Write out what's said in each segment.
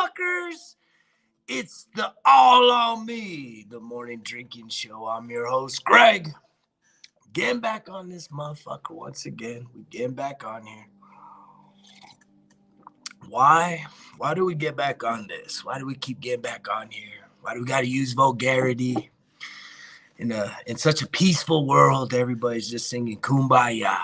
motherfuckers. It's the All on Me, the morning drinking show. I'm your host, Greg. Getting back on this motherfucker once again. We getting back on here. Why? Why do we get back on this? Why do we keep getting back on here? Why do we gotta use vulgarity? In such a peaceful world, everybody's just singing Kumbaya.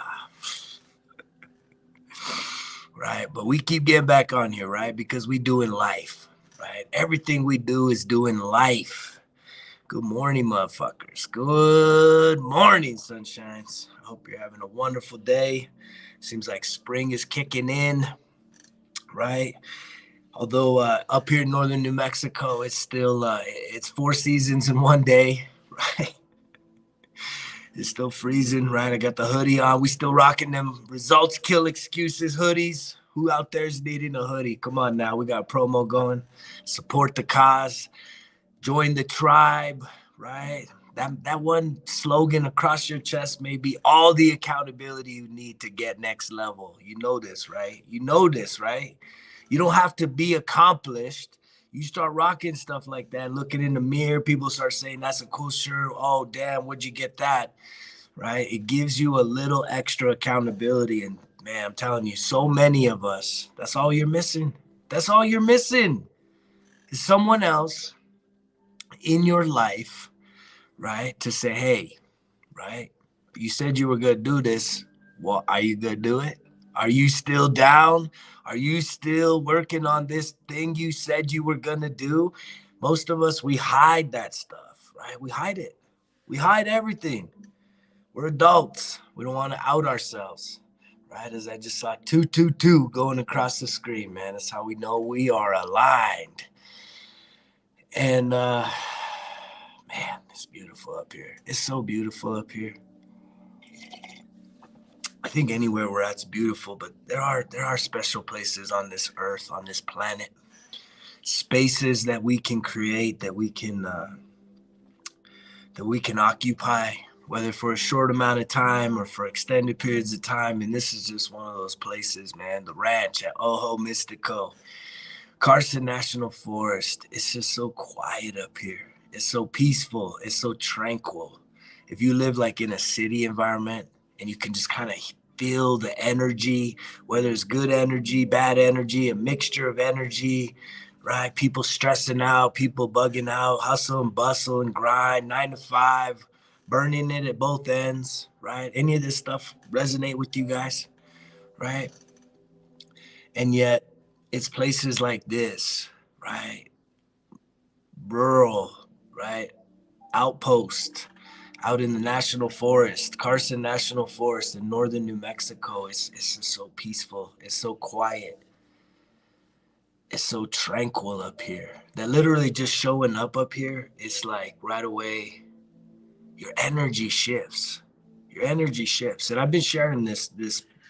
Right? But we keep getting back on here, right? Because we doing life, right? Everything we do is doing life. Good morning, motherfuckers. Good morning, sunshines. I hope you're having a wonderful day. Seems like spring is kicking in, right? Although up here in northern New Mexico, it's still, it's 4 seasons in one day, right? It's still freezing, right? I got the hoodie on. We still rocking them results kill excuses hoodies. Who out there is needing a hoodie? Come on now. We got a promo going. Support the cause. Join the tribe, right? That one slogan across your chest may be all the accountability you need to get next level. You know this, right? You know this, right? You don't have to be accomplished. You start rocking stuff like that, looking in the mirror, people start saying, that's a cool shirt. Oh, damn, where'd you get that? Right? It gives you a little extra accountability. And man, I'm telling you, so many of us, that's all you're missing. That's all you're missing is someone else in your life, right? To say, hey, right? You said you were going to do this. Well, are you going to do it? Are you still down? Are you still working on this thing you said you were going to do? Most of us, we hide that stuff, right? We hide it. We hide everything. We're adults. We don't want to out ourselves, right? As I just saw 222 going across the screen, man. That's how we know we are aligned. And, man, it's beautiful up here. It's so beautiful up here. I think anywhere we're at's beautiful, but there are special places on this earth, on this planet, spaces that we can create, that we can occupy, whether for a short amount of time or for extended periods of time. And this is just one of those places, man. The ranch at Ojo Mystico, Carson National Forest. It's just so quiet up here. It's so peaceful. It's so tranquil. If you live like in a city environment and you can just kind of feel the energy, whether it's good energy, bad energy, a mixture of energy, right? People stressing out, people bugging out, hustle and bustle and grind, 9 to 5, burning it at both ends, right? Any of this stuff resonate with you guys, right? And yet it's places like this, right? Rural, right? Outpost out in the National Forest, Carson National Forest in northern New Mexico. It's just so peaceful. It's so quiet. It's so tranquil up here that literally just showing up here, it's like right away, your energy shifts. Your energy shifts. And I've been sharing this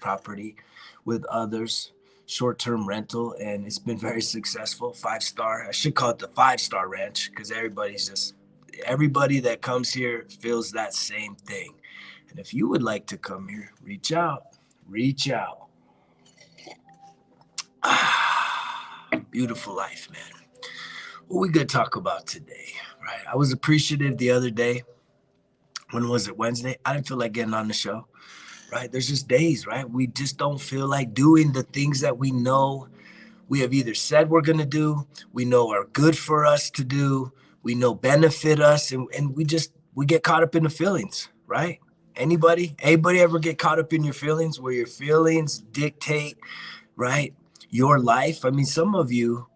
property with others, short-term rental, and it's been very successful. 5-star. I should call it the 5-star ranch because everybody that comes here feels that same thing. And if you would like to come here, reach out. Beautiful life, man. What we gonna talk about today, right? I was appreciative the other day. When was it? Wednesday? I didn't feel like getting on the show, right? There's just days, right? We just don't feel like doing the things that we know we have either said we're gonna do, we know are good for us to do, we know benefit us, and we get caught up in the feelings, right? Anybody ever get caught up in your feelings where your feelings dictate, right, your life? I mean, some of you,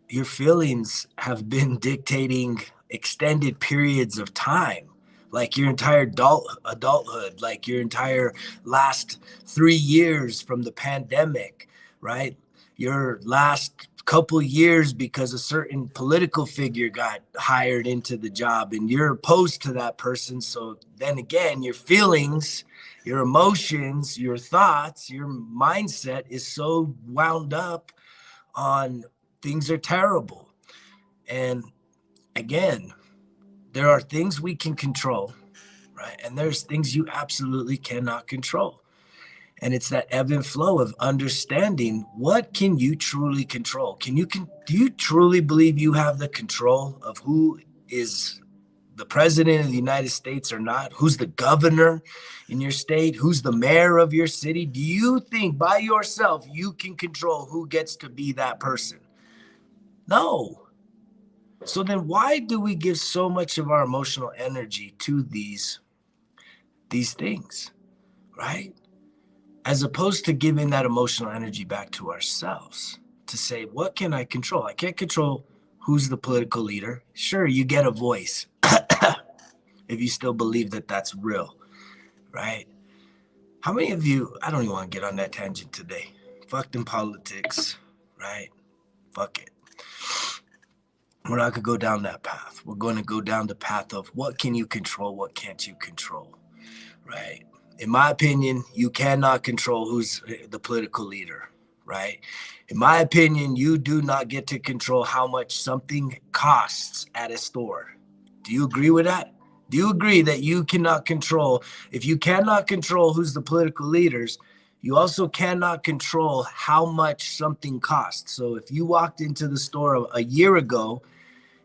your feelings have been dictating extended periods of time, like your entire adulthood, like your entire last 3 years from the pandemic, right? Your last couple years because a certain political figure got hired into the job and you're opposed to that person. So then again, your feelings, your emotions, your thoughts, your mindset is so wound up on things are terrible. And again, there are things we can control, right? And there's things you absolutely cannot control. And it's that ebb and flow of understanding what can you truly control? Do you truly believe you have the control of who is the president of the United States or not? Who's the governor in your state? Who's the mayor of your city? Do you think by yourself you can control who gets to be that person? No. So then why do we give so much of our emotional energy to these things, right? As opposed to giving that emotional energy back to ourselves to say, what can I control? I can't control who's the political leader. Sure, you get a voice if you still believe that that's real, right? How many of you, I don't even want to get on that tangent today. Fuck them politics, right? Fuck it. We're not going to go down that path. We're going to go down the path of what can you control, what can't you control, right? In my opinion, you cannot control who's the political leader, right? In my opinion, you do not get to control how much something costs at a store. Do you agree with that? Do you agree that you cannot control, if you cannot control who's the political leaders, you also cannot control how much something costs. So if you walked into the store a year ago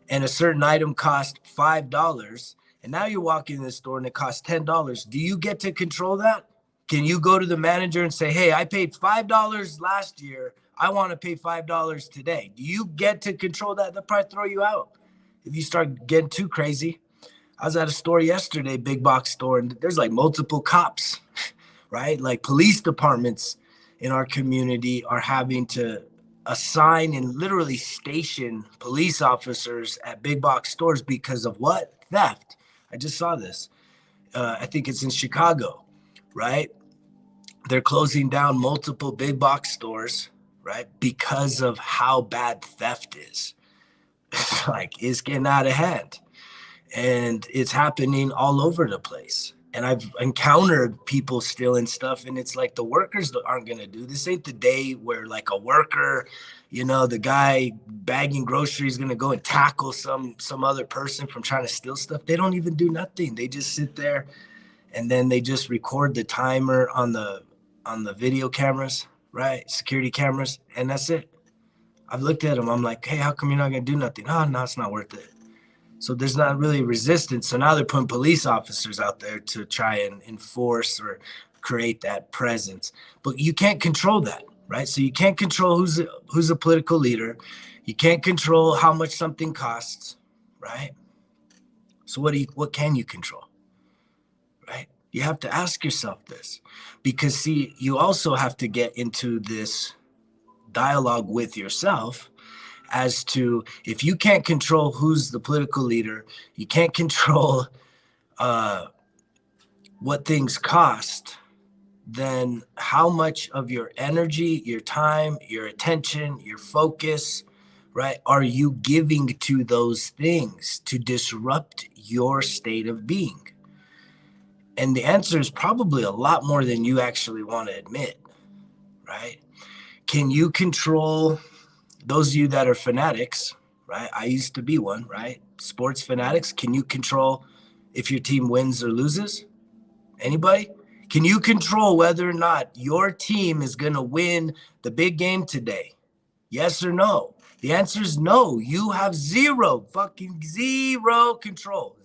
and a certain item cost $5, and now you're walking in the store and it costs $10, do you get to control that? Can you go to the manager and say, hey, I paid $5 last year. I want to pay $5 today. Do you get to control that? They'll probably throw you out if you start getting too crazy. I was at a store yesterday, big box store, and there's like multiple cops, right? Like police departments in our community are having to assign and literally station police officers at big box stores because of what? Theft. I just saw this. I think it's in Chicago, right? They're closing down multiple big box stores, right? Because of how bad theft is. Like, it's getting out of hand. And it's happening all over the place. And I've encountered people stealing stuff, and it's like the workers aren't going to do this. Ain't the day where like a worker, you know, the guy bagging groceries is going to go and tackle some other person from trying to steal stuff. They don't even do nothing. They just sit there, and then they just record the timer on the video cameras, right? Security cameras, and that's it. I've looked at them. I'm like, hey, how come you're not going to do nothing? Oh, no, it's not worth it. So there's not really resistance. So now they're putting police officers out there to try and enforce or create that presence. But you can't control that, right? So you can't control who's a political leader. You can't control how much something costs, right? So what can you control, right? You have to ask yourself this, because see, you also have to get into this dialogue with yourself as to, if you can't control who's the political leader, you can't control what things cost, then how much of your energy, your time, your attention, your focus, right, are you giving to those things to disrupt your state of being? And the answer is probably a lot more than you actually want to admit, right? Can you control those of you that are fanatics, right? I used to be one, right? Sports fanatics. Can you control if your team wins or loses? Anybody? Can you control whether or not your team is going to win the big game today? Yes or no? The answer is no. You have zero control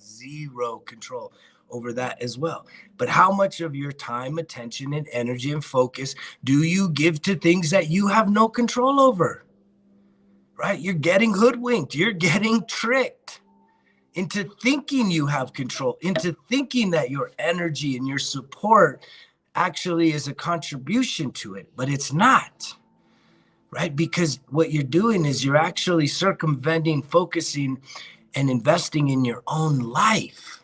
over that as well. But how much of your time, attention, and energy and focus do you give to things that you have no control over? Right? You're getting hoodwinked. You're getting tricked into thinking you have control, into thinking that your energy and your support actually is a contribution to it, but it's not, right? Because what you're doing is you're actually circumventing, focusing, and investing in your own life.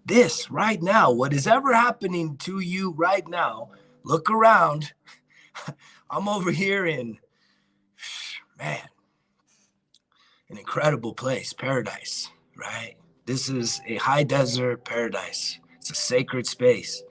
This right now, what is ever happening to you right now, look around. I'm over here in, man, an incredible place, paradise, right? This is a high desert paradise. It's a sacred space,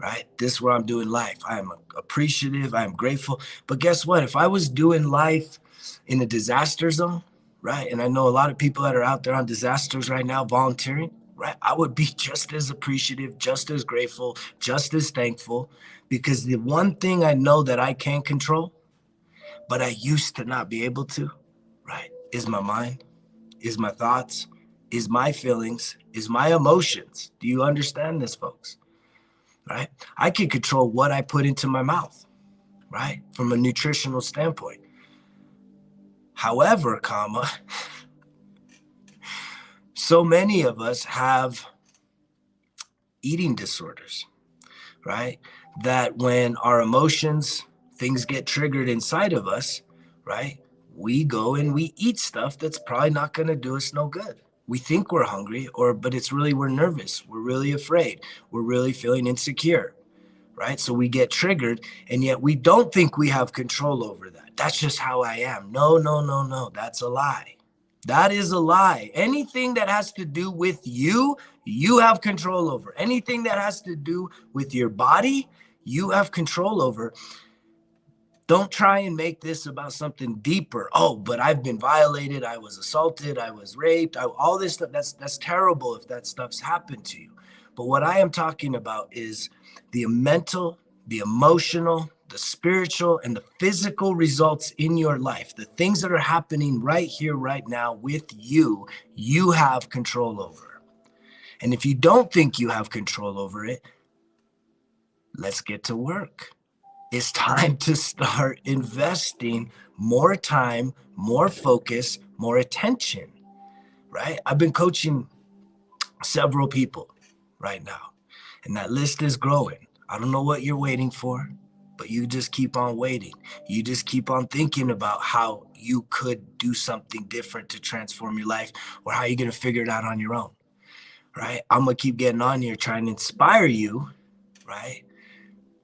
right? This is where I'm doing life. I am appreciative. I am grateful. But guess what? If I was doing life in a disaster zone, right? And I know a lot of people that are out there on disasters right now volunteering, right? I would be just as appreciative, just as grateful, just as thankful, because the one thing I know that I can control, but I used to not be able to, right, is my mind, is my thoughts, is my feelings, is my emotions. Do you understand this, folks? Right? I can control what I put into my mouth, right? From a nutritional standpoint. However, so many of us have eating disorders, right? That when our emotions, things get triggered inside of us, right? We go and we eat stuff that's probably not going to do us no good. We think we're hungry, but it's really we're nervous. We're really afraid. We're really feeling insecure, right? So we get triggered, and yet we don't think we have control over that. That's just how I am. No, no, no, no. That's a lie. That is a lie. Anything that has to do with you, you have control over. Anything that has to do with your body, you have control over. Don't try and make this about something deeper. Oh, but I've been violated. I was assaulted. I was raped. All this stuff, that's terrible if that stuff's happened to you. But what I am talking about is the mental, the emotional, the spiritual, and the physical results in your life. The things that are happening right here, right now with you, you have control over. And if you don't think you have control over it, let's get to work. It's time to start investing more time, more focus, more attention, right? I've been coaching several people right now, and that list is growing. I don't know what you're waiting for, but you just keep on waiting. You just keep on thinking about how you could do something different to transform your life, or how you're going to figure it out on your own, right? I'm going to keep getting on here trying to inspire you, right?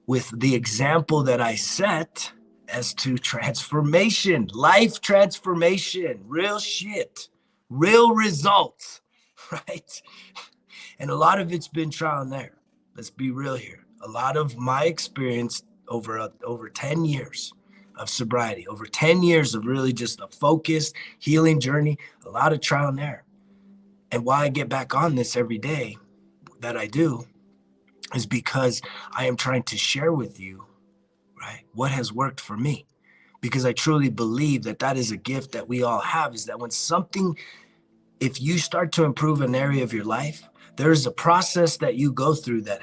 With the example that I set as to transformation, life transformation, real shit, real results, right? And a lot of it's been trial and error. Let's be real here. A lot of my experience over 10 years of sobriety, over 10 years of really just a focused healing journey, a lot of trial and error. And why I get back on this every day that I do is because I am trying to share with you, right, what has worked for me. Because I truly believe that that is a gift that we all have, is that when something, if you start to improve an area of your life, there's a process that you go through that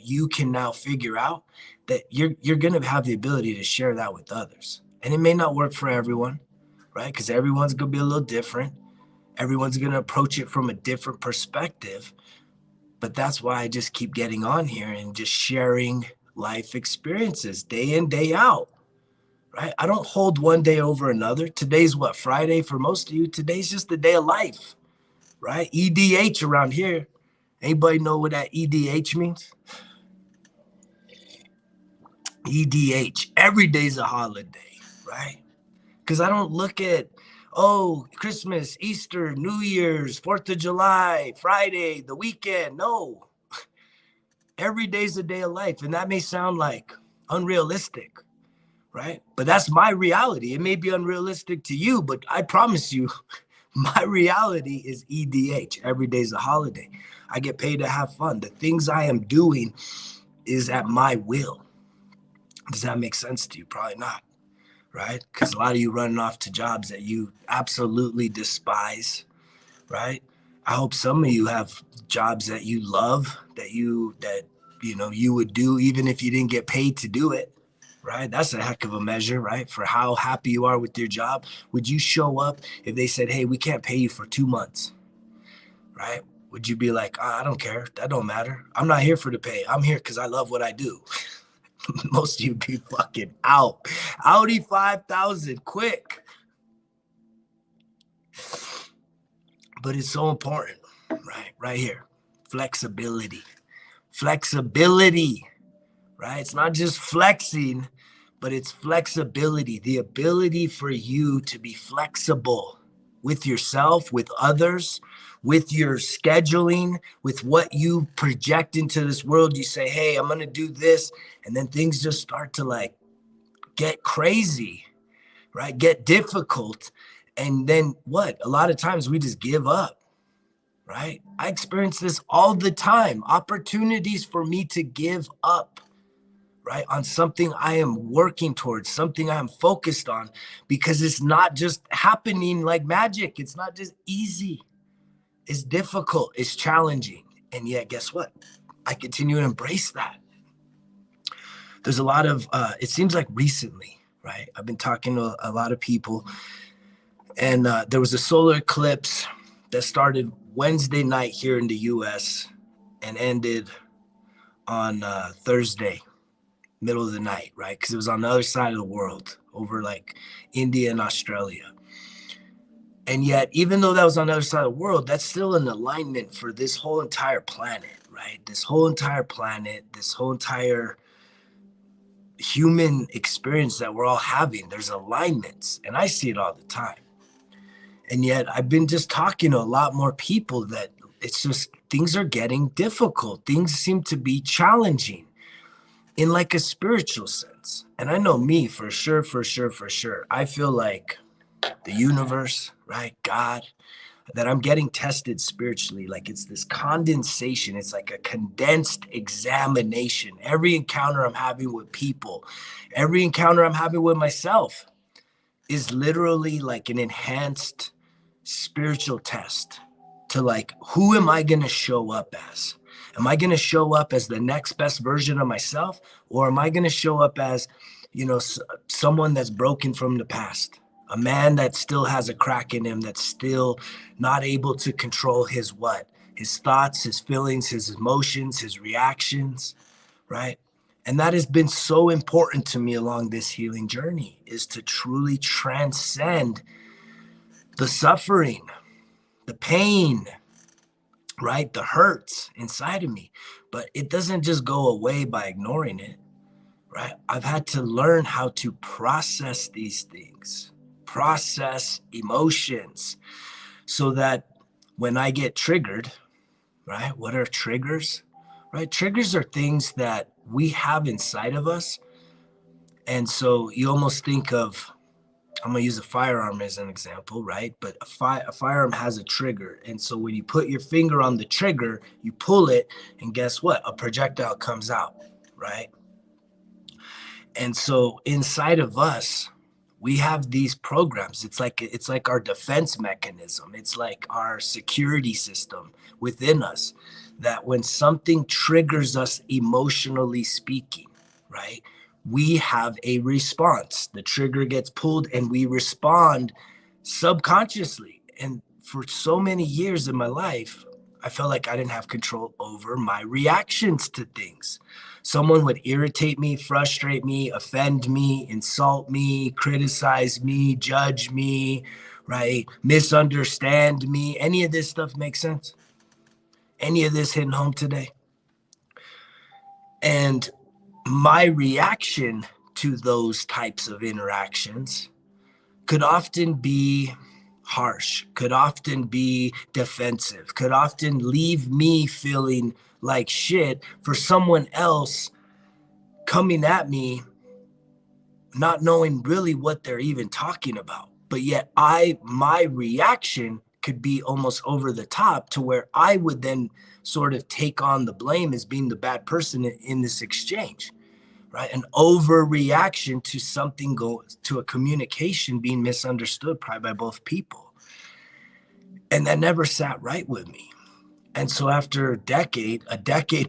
you can now figure out, that you're going to have the ability to share that with others. And it may not work for everyone, right? Because everyone's going to be a little different. Everyone's going to approach it from a different perspective. But that's why I just keep getting on here and just sharing life experiences day in, day out, right? I don't hold one day over another. Today's what, Friday for most of you? Today's just the day of life, right? EDH around here. Anybody know what that EDH means? EDH, every day's a holiday, right? Because I don't look at, oh, Christmas, Easter, New Year's, 4th of July, Friday, the weekend. No, every day's a day of life. And that may sound like unrealistic, right? But that's my reality. It may be unrealistic to you, but I promise you, my reality is EDH. Every day's a holiday. I get paid to have fun. The things I am doing is at my will. Does that make sense to you? Probably not, right? Because a lot of you running off to jobs that you absolutely despise, right? I hope some of you have jobs that you love, that you would do even if you didn't get paid to do it, right? That's a heck of a measure, right? For how happy you are with your job. Would you show up if they said, hey, we can't pay you for 2 months, right? Would you be like, I don't care. That don't matter. I'm not here for the pay. I'm here because I love what I do. Most of you be fucking out. Audi 5000, quick. But it's so important, right? Right here. Flexibility. Flexibility, right? It's not just flexing, but it's flexibility. The ability for you to be flexible with yourself, with others, with your scheduling, with what you project into this world. You say, hey, I'm going to do this. And then things just start to like get crazy, right? Get difficult. And then what? A lot of times we just give up, right? I experience this all the time. Opportunities for me to give up, right? On something I am working towards, something I am focused on, because it's not just happening like magic. It's not just easy. It's difficult. It's challenging. And yet, guess what? I continue to embrace that. There's a lot of, it seems like recently, right? I've been talking to a lot of people, and there was a solar eclipse that started Wednesday night here in the US and ended on Thursday, middle of the night, right? Because it was on the other side of the world, over like India and Australia. And yet, even though that was on the other side of the world, that's still an alignment for this whole entire planet, right? This whole entire planet, this whole entire human experience that we're all having. There's alignments, and I see it all the time. And yet I've been just talking to a lot more people that it's just things are getting difficult. Things seem to be challenging in like a spiritual sense. And I know me for sure. I feel like the universe, right? God, that I'm getting tested spiritually. Like it's this condensation. It's like a condensed examination. Every encounter I'm having with people, every encounter I'm having with myself is literally like an enhanced spiritual test to like, who am I going to show up as? Am I going to show up as the next best version of myself? Or am I going to show up as, you know, someone that's broken from the past? A man that still has a crack in him, that's still not able to control his what? His thoughts, his feelings, his emotions, his reactions, right? And that has been so important to me along this healing journey, is to truly transcend the suffering, the pain, right? The hurts inside of me. But it doesn't just go away by ignoring it, right? I've had to learn how to process these things, process emotions, so that when I get triggered, right? What are triggers, right? Triggers are things that we have inside of us. And so you almost think of, I'm gonna use a firearm as an example, right? But a firearm has a trigger. And so when you put your finger on the trigger, you pull it, and guess what? A projectile comes out, right? And so inside of us, we have these programs. It's like our defense mechanism. It's like our security system within us, that when something triggers us emotionally speaking, right, we have a response. The trigger gets pulled and we respond subconsciously. And for so many years in my life, I felt like I didn't have control over my reactions to things. Someone would irritate me, frustrate me, offend me, insult me, criticize me, judge me, right? Misunderstand me. Any of this stuff makes sense? Any of this hitting home today? And my reaction to those types of interactions could often be harsh, could often be defensive, could often leave me feeling like shit for someone else coming at me, not knowing really what they're even talking about. But yet my reaction could be almost over the top, to where I would then sort of take on the blame as being the bad person in this exchange, right? An overreaction to something to a communication being misunderstood probably by both people. And that never sat right with me. And so after a decade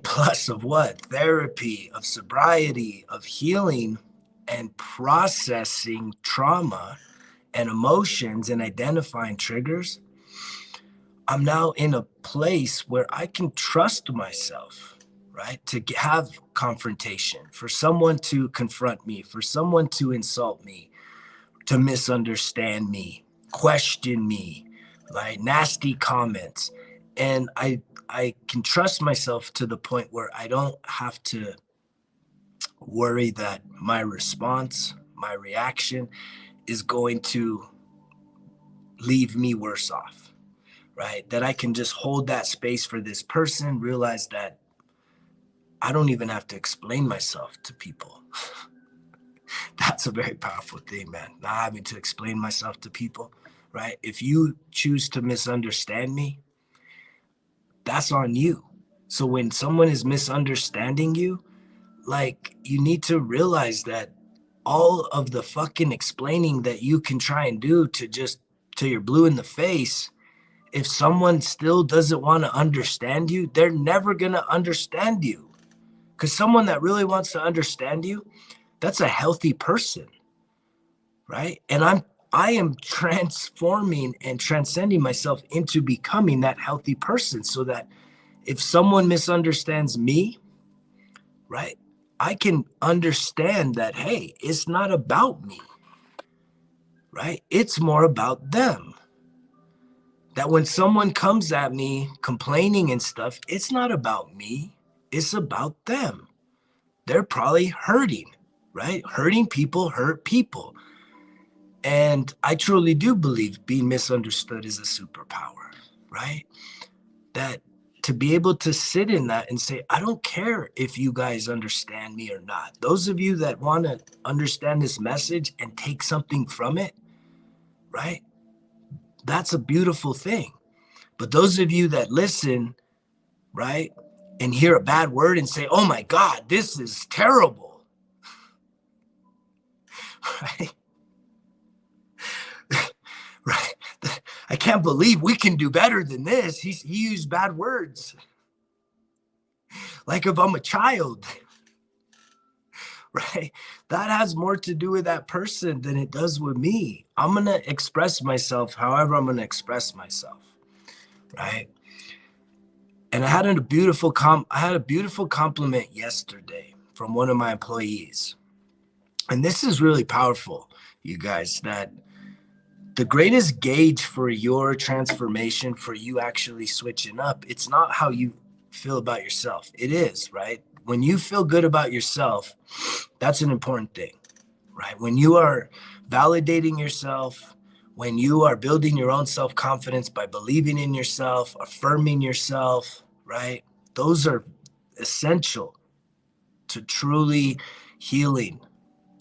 plus of what? Therapy, of sobriety, of healing and processing trauma and emotions and identifying triggers, I'm now in a place where I can trust myself, right? To have confrontation, for someone to confront me, for someone to insult me, to misunderstand me, question me, like nasty comments. And I can trust myself to the point where I don't have to worry that my response, my reaction is going to leave me worse off, right? That I can just hold that space for this person, realize that I don't even have to explain myself to people. That's a very powerful thing, man. Not having to explain myself to people, right? If you choose to misunderstand me, that's on you. So when someone is misunderstanding you, like, you need to realize that all of the fucking explaining that you can try and do to just till you're blue in the face, if someone still doesn't want to understand you, they're never going to understand you. Because someone that really wants to understand you, that's a healthy person, right? And I am transforming and transcending myself into becoming that healthy person, so that if someone misunderstands me, right, I can understand that, hey, it's not about me, right? It's more about them. That when someone comes at me complaining and stuff, it's not about me, it's about them. They're probably hurting, right? Hurting people hurt people. And I truly do believe being misunderstood is a superpower, right? That to be able to sit in that and say, I don't care if you guys understand me or not. Those of you that want to understand this message and take something from it, right? That's a beautiful thing. But those of you that listen, right, and hear a bad word and say, oh my God, this is terrible, right? Right. I can't believe we can do better than this. He used bad words. Like if I'm a child, right? That has more to do with that person than it does with me. I'm going to express myself however I'm going to express myself, right? And I had a beautiful compliment yesterday from one of my employees. And this is really powerful, you guys, that the greatest gauge for your transformation, for you actually switching up, it's not how you feel about yourself. It is, right? When you feel good about yourself, that's an important thing, right? When you are validating yourself, when you are building your own self-confidence by believing in yourself, affirming yourself, right? Those are essential to truly healing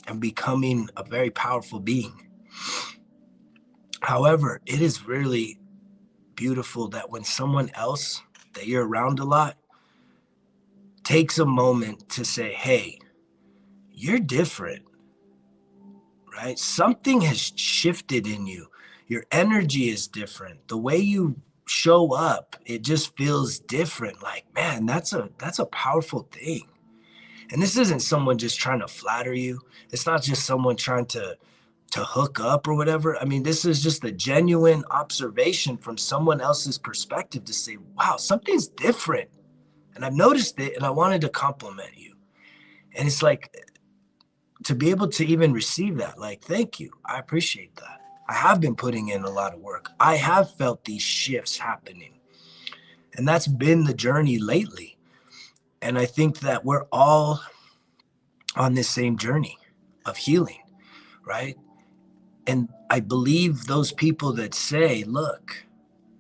and becoming a very powerful being. However, it is really beautiful that when someone else that you're around a lot takes a moment to say, hey, you're different, right? Something has shifted in you. Your energy is different. The way you show up, it just feels different. Like, man, that's a powerful thing. And this isn't someone just trying to flatter you. It's not just someone trying to hook up or whatever. I mean, this is just a genuine observation from someone else's perspective to say, wow, something's different. And I've noticed it and I wanted to compliment you. And it's like, to be able to even receive that, like, thank you. I appreciate that. I have been putting in a lot of work. I have felt these shifts happening. And that's been the journey lately. And I think that we're all on this same journey of healing, right? And I believe those people that say, look,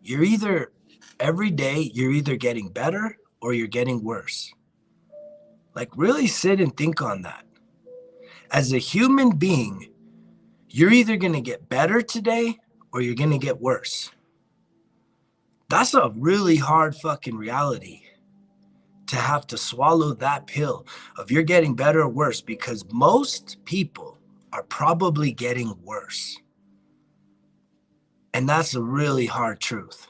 you're either every day, you're either getting better or you're getting worse. Like, really sit and think on that. As a human being, you're either going to get better today or you're going to get worse. That's a really hard fucking reality to have to swallow that pill of you're getting better or worse, because most people are probably getting worse. And that's a really hard truth.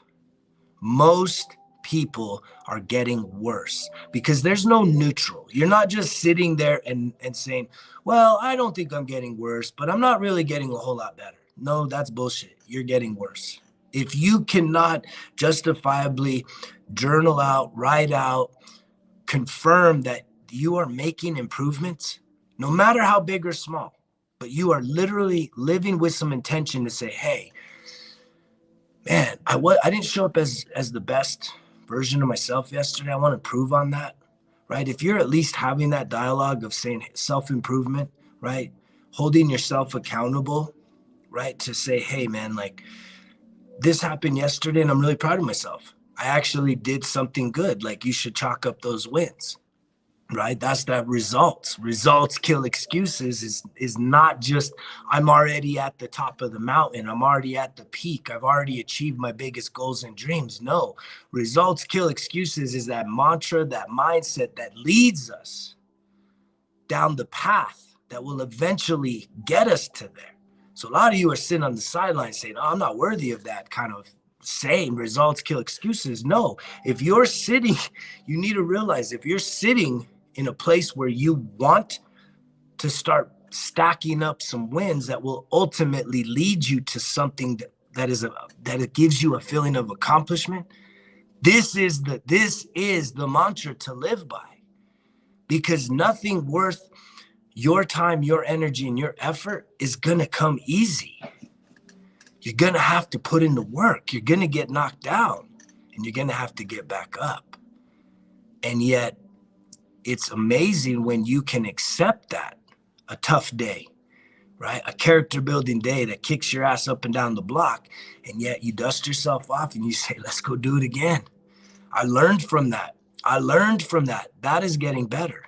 Most people are getting worse because there's no neutral. You're not just sitting there and saying, well, I don't think I'm getting worse, but I'm not really getting a whole lot better. No, that's bullshit. You're getting worse. If you cannot justifiably journal out, write out, confirm that you are making improvements, no matter how big or small, but you are literally living with some intention to say, hey, man, I didn't show up as the best version of myself yesterday. I want to improve on that, right? If you're at least having that dialogue of saying self-improvement, right? Holding yourself accountable, right? To say, hey, man, like, this happened yesterday and I'm really proud of myself. I actually did something good. Like, you should chalk up those wins, right? That's that results kill excuses is not just I'm already at the top of the mountain, I'm already at the peak, I've already achieved my biggest goals and dreams. No, results kill excuses is that mantra, that mindset that leads us down the path that will eventually get us to there. So a lot of you are sitting on the sidelines saying, oh, I'm not worthy of that kind of saying results kill excuses. No, if you're sitting, you need to realize if you're sitting in a place where you want to start stacking up some wins that will ultimately lead you to something that it gives you a feeling of accomplishment, this is the mantra to live by, because nothing worth your time, your energy, and your effort is gonna come easy. You're gonna have to put in the work. You're gonna get knocked down and you're gonna have to get back up. And yet it's amazing when you can accept that, a tough day, right? A character building day that kicks your ass up and down the block, and yet you dust yourself off and you say, let's go do it again. I learned from that. That is getting better.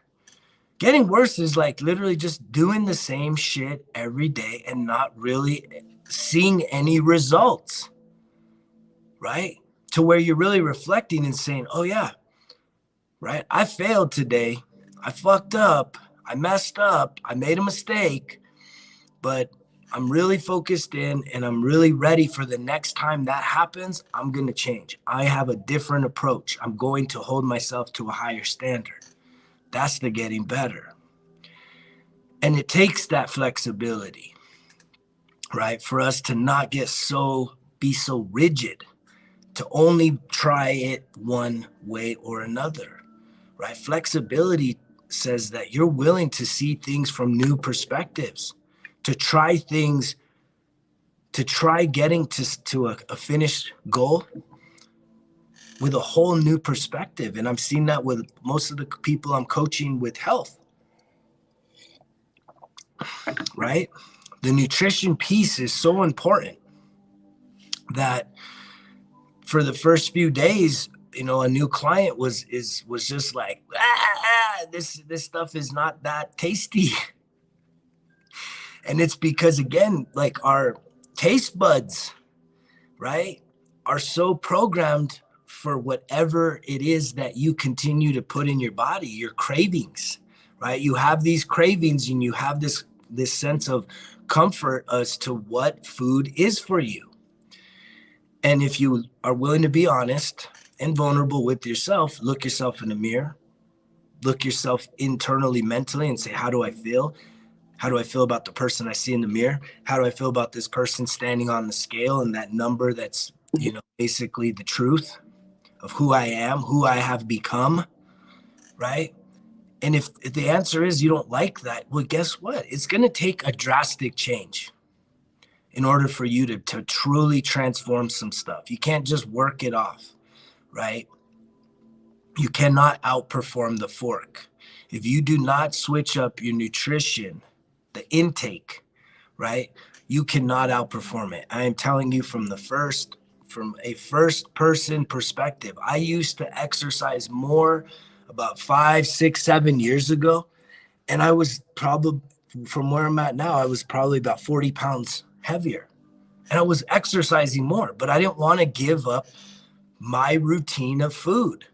Getting worse is like literally just doing the same shit every day and not really seeing any results, right? To where you're really reflecting and saying, oh yeah, right? I failed today. I fucked up. I messed up. I made a mistake, but I'm really focused in and I'm really ready for the next time that happens. I'm going to change. I have a different approach. I'm going to hold myself to a higher standard. That's the getting better. And it takes that flexibility, right? For us to not be so rigid, to only try it one way or another, right? Flexibility says that you're willing to see things from new perspectives, to try things, to try getting to a finished goal with a whole new perspective. And I'm seeing that with most of the people I'm coaching with health, right? The nutrition piece is so important that for the first few days, you know, a new client was just like, this stuff is not that tasty. And it's because, again, like our taste buds, right, are so programmed for whatever it is that you continue to put in your body, your cravings, right? You have these cravings and you have this sense of comfort as to what food is for you. And if you are willing to be honest and vulnerable with yourself, look yourself in the mirror, look yourself internally, mentally, and say, how do I feel? How do I feel about the person I see in the mirror? How do I feel about this person standing on the scale and that number that's, you know, basically the truth of who I am, who I have become, right? And if the answer is you don't like that, well, guess what? It's going to take a drastic change in order for you to truly transform some stuff. You can't just work it off, right? You cannot outperform the fork. If you do not switch up your nutrition, the intake, right, you cannot outperform it. I am telling you from a first person perspective. I used to exercise more about 5, 6, 7 years ago. And I was probably, from where I'm at now, I was probably about 40 pounds heavier. And I was exercising more, but I didn't want to give up my routine of food,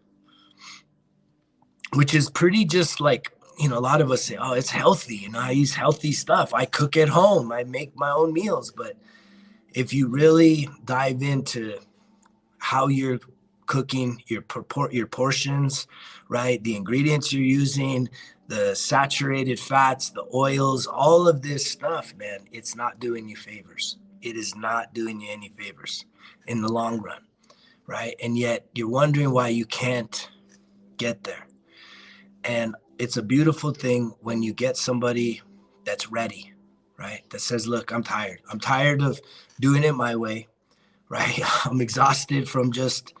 which is pretty just like, you know, a lot of us say, oh, it's healthy. You know, I use healthy stuff. I cook at home. I make my own meals. But if you really dive into how you're cooking, your portions, right? The ingredients you're using, the saturated fats, the oils, all of this stuff, man, it's not doing you favors. It is not doing you any favors in the long run, right? And yet you're wondering why you can't get there. And it's a beautiful thing when you get somebody that's ready, right? That says, look, I'm tired. I'm tired of doing it my way, right? I'm exhausted from just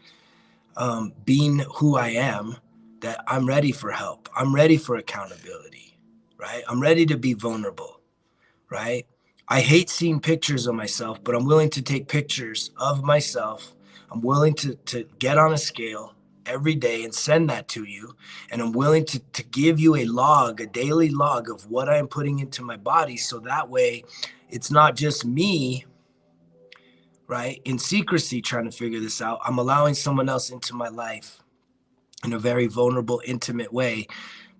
being who I am, that I'm ready for help. I'm ready for accountability, right? I'm ready to be vulnerable, right? I hate seeing pictures of myself, but I'm willing to take pictures of myself. I'm willing to get on a scale every day and send that to you. And I'm willing to give you a log, a daily log of what I am putting into my body. So that way it's not just me, right, in secrecy trying to figure this out. I'm allowing someone else into my life in a very vulnerable, intimate way.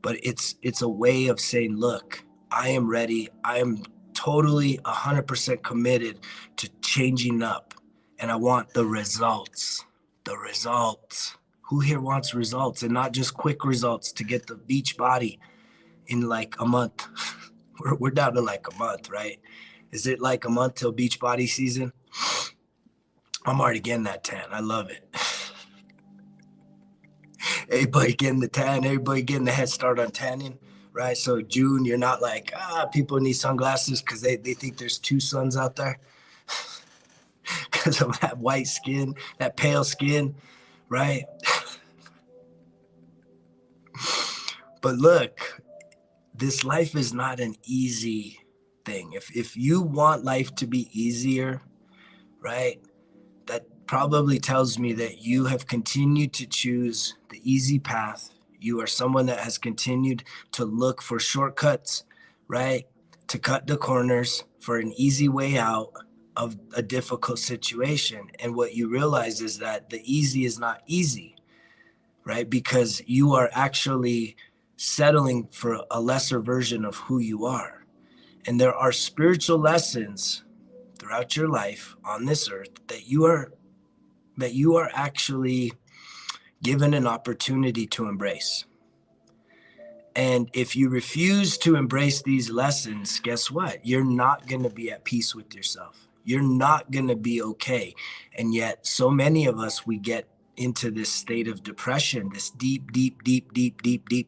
But it's a way of saying, look, I am ready. I am totally 100% committed to changing up. And I want the results. The results. Who here wants results, and not just quick results to get the beach body in like a month? We're down to like a month, right? Is it like a month till beach body season? I'm already getting that tan. I love it. Everybody getting the tan, everybody getting the head start on tanning, right? So June, you're not like, people need sunglasses because they think there's two suns out there because of that white skin, that pale skin, right? But look, this life is not an easy thing. If you want life to be easier, right, that probably tells me that you have continued to choose the easy path. You are someone that has continued to look for shortcuts, right, to cut the corners for an easy way out of a difficult situation. And what you realize is that the easy is not easy, right, because you are actually settling for a lesser version of who you are. And there are spiritual lessons throughout your life on this earth that you are actually given an opportunity to embrace. And if you refuse to embrace these lessons, guess what? You're not going to be at peace with yourself. You're not going to be okay. And yet so many of us, we get into this state of depression, this deep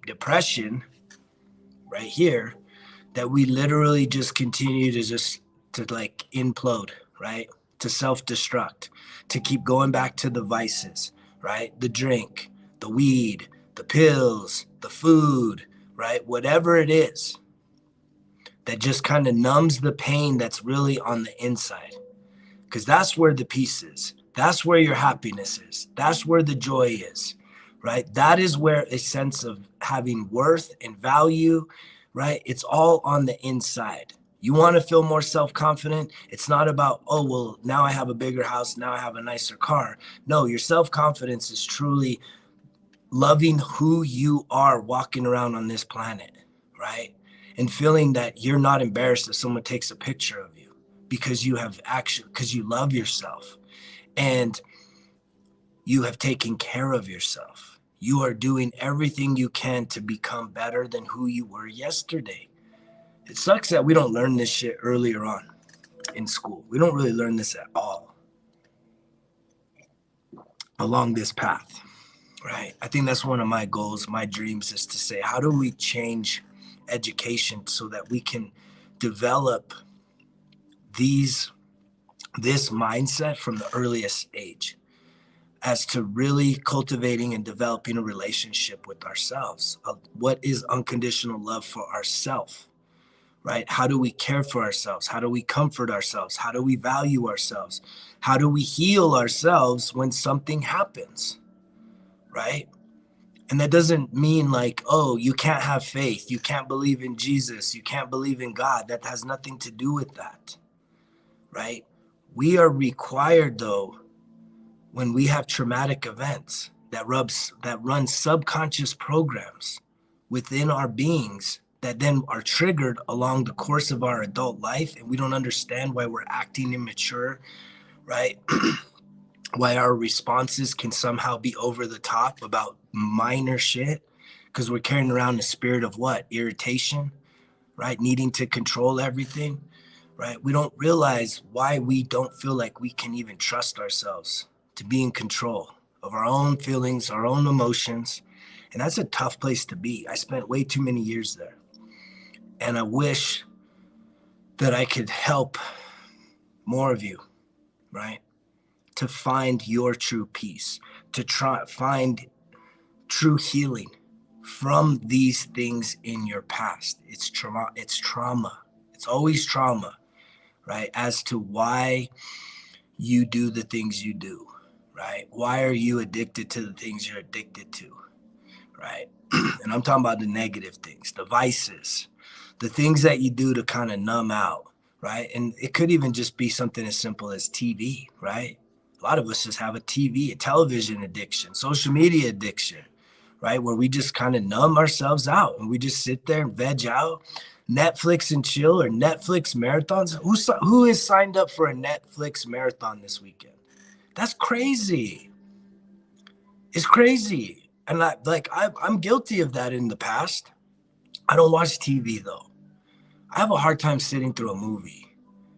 depression right here, that we literally just continue to like implode, right? To self-destruct, to keep going back to the vices, right? The drink, the weed, the pills, the food, right? Whatever it is that just kind of numbs the pain that's really on the inside. Because that's where the peace is. That's where your happiness is. That's where the joy is, right? That is where a sense of having worth and value, right? It's all on the inside. You want to feel more self-confident? It's not about, oh, well, now I have a bigger house. Now I have a nicer car. No, your self-confidence is truly loving who you are walking around on this planet, right? And feeling that you're not embarrassed if someone takes a picture of you because you have because you love yourself and you have taken care of yourself. You are doing everything you can to become better than who you were yesterday. It sucks that we don't learn this shit earlier on in school. We don't really learn this at all along this path, right? I think that's one of my goals, my dreams, is to say, how do we change education so that we can develop this mindset from the earliest age as to really cultivating and developing a relationship with ourselves. What is unconditional love for ourselves, right? How do we care for ourselves? How do we comfort ourselves? How do we value ourselves? How do we heal ourselves when something happens, right? And that doesn't mean like, oh, you can't have faith. You can't believe in Jesus. You can't believe in God. That has nothing to do with that, right? We are required, though, when we have traumatic events that run subconscious programs within our beings that then are triggered along the course of our adult life, and we don't understand why we're acting immature, right? Why our responses can somehow be over the top about minor shit, because we're carrying around a spirit of what? Irritation, right? Needing to control everything, right? We don't realize why we don't feel like we can even trust ourselves to be in control of our own feelings, our own emotions. And that's a tough place to be. I spent way too many years there. And I wish that I could help more of you, right? To find your true peace, to find true healing from these things in your past. It's trauma. It's always trauma, right? As to why you do the things you do, right? Why are you addicted to the things you're addicted to, right? And I'm talking about the negative things, the vices, the things that you do to kind of numb out, right? And it could even just be something as simple as TV, right? A lot of us just have a television addiction, social media addiction, right? Where we just kind of numb ourselves out and we just sit there and veg out, Netflix and chill, or Netflix marathons. Who is signed up for a Netflix marathon this weekend? That's crazy. It's crazy. And I'm guilty of that in the past. I don't watch TV though. I have a hard time sitting through a movie.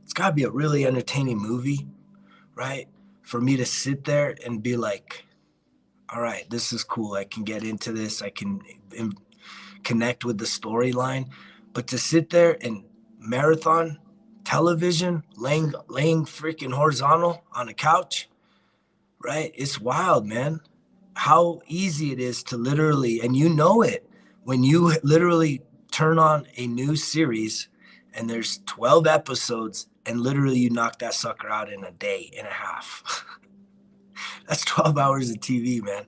It's got to be a really entertaining movie, right? For me to sit there and be like, all right, this is cool. I can get into this. I can connect with the storyline. But to sit there and marathon television, laying freaking horizontal on a couch, right? It's wild, man. How easy it is to literally, and you know it, when you literally turn on a new series and there's 12 episodes and literally you knock that sucker out in a day and a half. That's 12 hours of TV, man.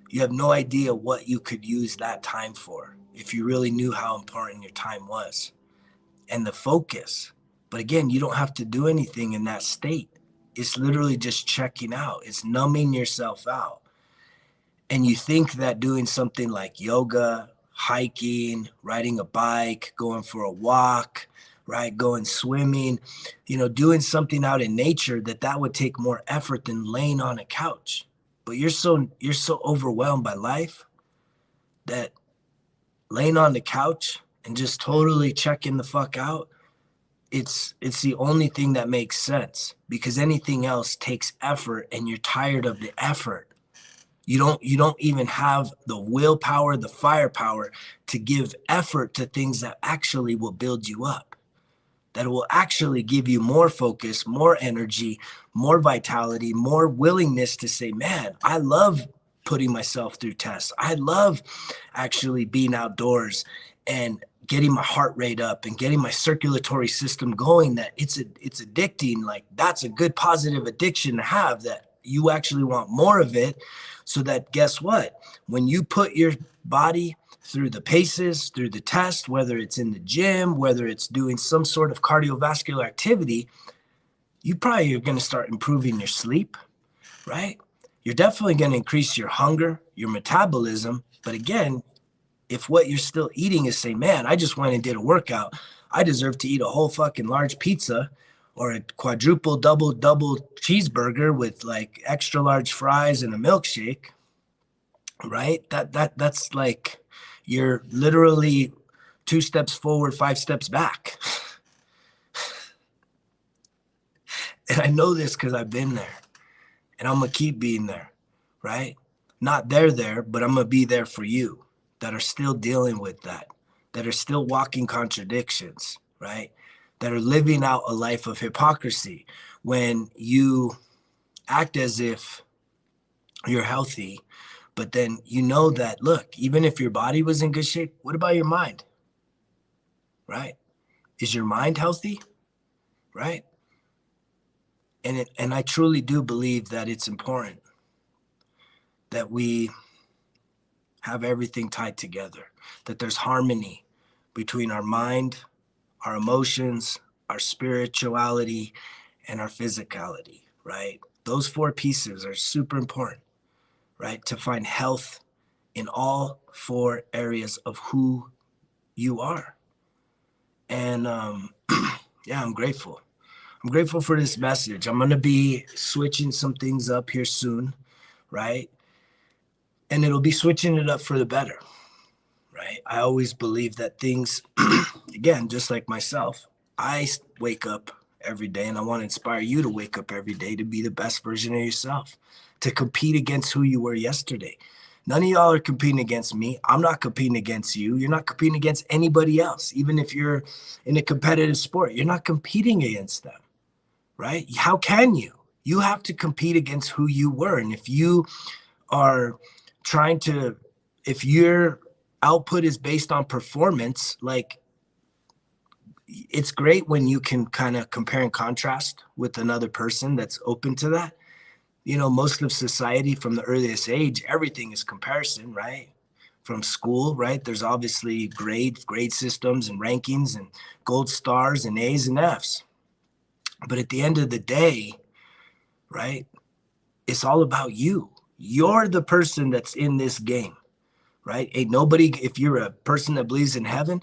You have no idea what you could use that time for if you really knew how important your time was and the focus. But again, you don't have to do anything in that state. It's literally just checking out. It's numbing yourself out. And you think that doing something like yoga, hiking, riding a bike, going for a walk, right, going swimming, doing something out in nature, that would take more effort than laying on a couch. But you're so overwhelmed by life that laying on the couch and just totally checking the fuck out, it's the only thing that makes sense, because anything else takes effort and you're tired of the effort. You don't even have the willpower, the firepower to give effort to things that actually will build you up, that will actually give you more focus, more energy, more vitality, more willingness to say, man, I love putting myself through tests. I love actually being outdoors and getting my heart rate up and getting my circulatory system going, that it's addicting. Like, that's a good positive addiction to have, that you actually want more of it. So that, guess what? When you put your body through the paces, through the test, whether it's in the gym, whether it's doing some sort of cardiovascular activity, you probably are going to start improving your sleep, right? You're definitely going to increase your hunger, your metabolism. But again, if what you're still eating is saying, man, I just went and did a workout, I deserve to eat a whole fucking large pizza or a quadruple, double cheeseburger with like extra large fries and a milkshake, right? That's like, you're literally 2 steps forward, 5 steps back. And I know this because I've been there, and I'm going to keep being there, right? Not there, but I'm going to be there for you that are still dealing with that are still walking contradictions, right? That are living out a life of hypocrisy when you act as if you're healthy, but then you know that, look, even if your body was in good shape, what about your mind, right? Is your mind healthy, right? And I truly do believe that it's important that we have everything tied together, that there's harmony between our mind, our emotions, our spirituality, and our physicality, right? Those 4 pieces are super important, right? To find health in all 4 areas of who you are. And yeah, I'm grateful. I'm grateful for this message. I'm going to be switching some things up here soon, right? And it'll be switching it up for the better, right? I always believe that things, again, just like myself, I wake up every day and I want to inspire you to wake up every day to be the best version of yourself, to compete against who you were yesterday. None of y'all are competing against me. I'm not competing against you. You're not competing against anybody else. Even if you're in a competitive sport, you're not competing against them, right? How can you? You have to compete against who you were. And if you are if your output is based on performance, like, it's great when you can kind of compare and contrast with another person that's open to that. you know, most of society from the earliest age, everything is comparison, right? From school, right? There's obviously grade systems and rankings and gold stars and A's and F's. But at the end of the day, right, it's all about you. You're the person that's in this game, right? Ain't nobody, if you're a person that believes in heaven,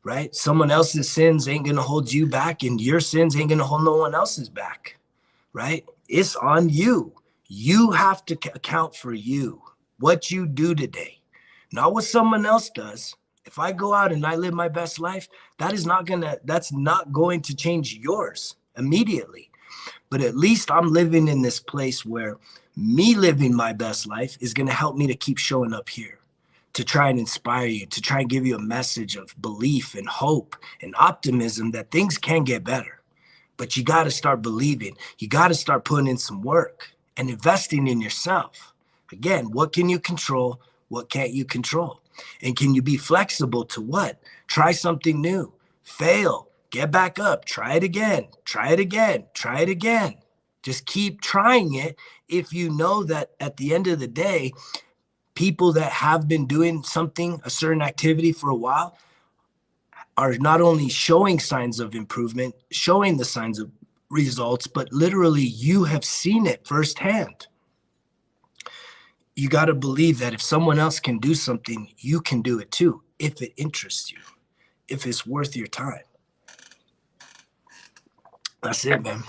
right? Someone else's sins ain't gonna hold you back, and your sins ain't gonna hold no one else's back, right? It's on you. You have to account for you, what you do today, not what someone else does. If I go out and I live my best life, that's not going to change yours immediately. But at least I'm living in this place where me living my best life is going to help me to keep showing up here, to try and inspire you, to try and give you a message of belief and hope and optimism that things can get better. But you got to start believing. You got to start putting in some work and investing in yourself. Again, what can you control? What can't you control? And can you be flexible to what? Try something new, fail, get back up, try it again, try it again, try it again. Just keep trying it if you know that at the end of the day, people that have been doing something, a certain activity for a while, are not only showing signs of improvement, showing the signs of results, but literally you have seen it firsthand. You got to believe that if someone else can do something, you can do it too, if it interests you, if it's worth your time. That's it, man.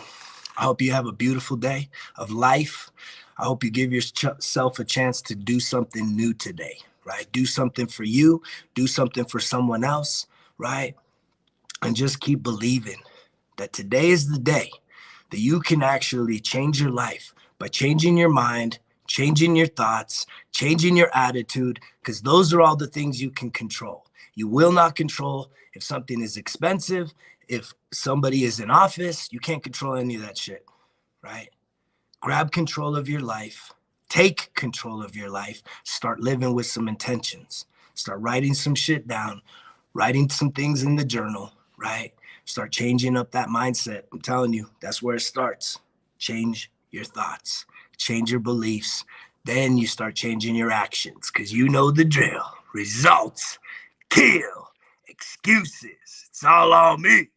I hope you have a beautiful day of life. I hope you give yourself a chance to do something new today, right? Do something for you, do something for someone else, right? And just keep believing that today is the day that you can actually change your life by changing your mind, changing your thoughts, changing your attitude, because those are all the things you can control. You will not control if something is expensive, if somebody is in office. You can't control any of that shit, right? Grab control of your life, take control of your life, start living with some intentions, start writing some shit down, writing some things in the journal, right? Start changing up that mindset. I'm telling you, that's where it starts. Change your thoughts, change your beliefs. Then you start changing your actions, because you know the drill. Results kill excuses. It's all on me.